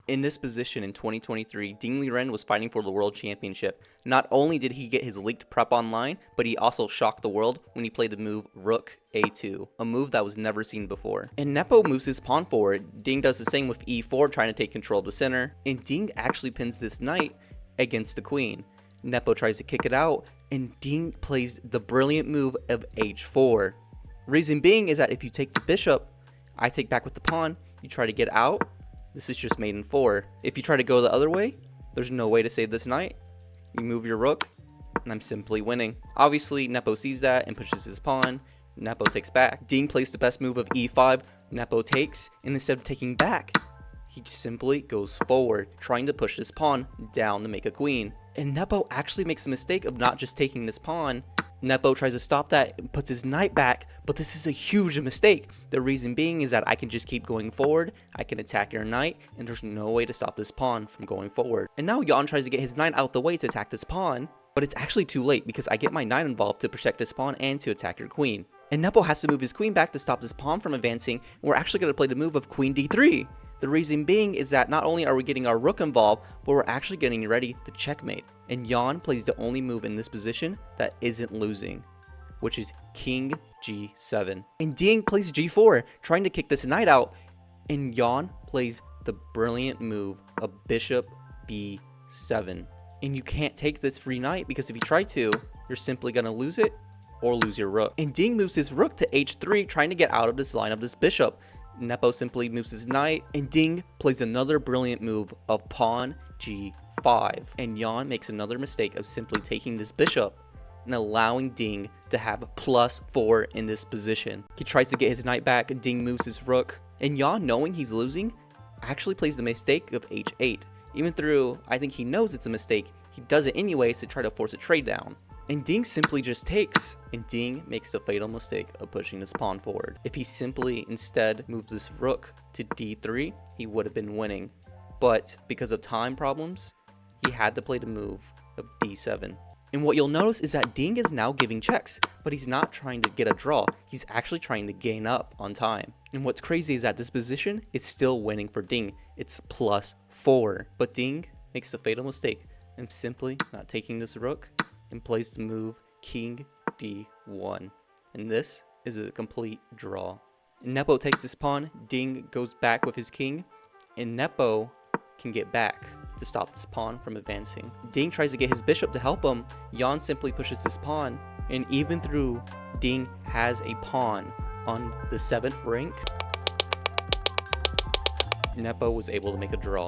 In this position in 2023, Ding Liren was fighting for the World Championship. Not only did he get his leaked prep online, but he also shocked the world when he played the move Rook A2, a move that was never seen before. And Nepo moves his pawn forward. Ding does the same with E4, trying to take control of the center, and Ding actually pins this knight against the queen. Nepo tries to kick it out, and Ding plays the brilliant move of H4. Reason being is that if you take the bishop, I take back with the pawn, you try to get out, this is just mate in 4. If you try to go the other way, there's no way to save this knight. You move your rook, and I'm simply winning. Obviously, Nepo sees that and pushes his pawn. Nepo takes back. Ding plays the best move of E5. Nepo takes, and instead of taking back, he simply goes forward, trying to push his pawn down to make a queen. And Nepo actually makes the mistake of not just taking this pawn. Nepo tries to stop that and puts his knight back, but this is a huge mistake. The reason being is that I can just keep going forward, I can attack your knight, and there's no way to stop this pawn from going forward. And now Yan tries to get his knight out the way to attack this pawn, but it's actually too late because I get my knight involved to protect this pawn and to attack your queen. And Nepo has to move his queen back to stop this pawn from advancing, and we're actually going to play the move of Queen D3. The reason being is that not only are we getting our rook involved, but we're actually getting ready to checkmate. And Yan plays the only move in this position that isn't losing, which is King G7. And Ding plays G4, trying to kick this knight out, and Yan plays the brilliant move of Bishop B7. And you can't take this free knight because if you try to, you're simply going to lose it or lose your rook. And Ding moves his rook to H3, trying to get out of this line of this bishop. Nepo simply moves his knight, and Ding plays another brilliant move of pawn G5. And Yan makes another mistake of simply taking this bishop and allowing Ding to have +4 in this position. He tries to get his knight back, Ding moves his rook, and Yan, knowing he's losing, actually plays the mistake of H8. Even though I think he knows it's a mistake, he does it anyways to try to force a trade down. And Ding simply just takes, and Ding makes the fatal mistake of pushing this pawn forward. If he simply instead moves this rook to D3, he would have been winning. But because of time problems, he had to play the move of D7. And what you'll notice is that Ding is now giving checks, but he's not trying to get a draw. He's actually trying to gain up on time. And what's crazy is that this position is still winning for Ding. It's +4. But Ding makes the fatal mistake and simply not taking this rook and plays the move King D1. And this is a complete draw. Nepo takes this pawn, Ding goes back with his king, and Nepo can get back to stop this pawn from advancing. Ding tries to get his bishop to help him. Yan simply pushes his pawn, and even though Ding has a pawn on the 7th rank, Nepo was able to make a draw.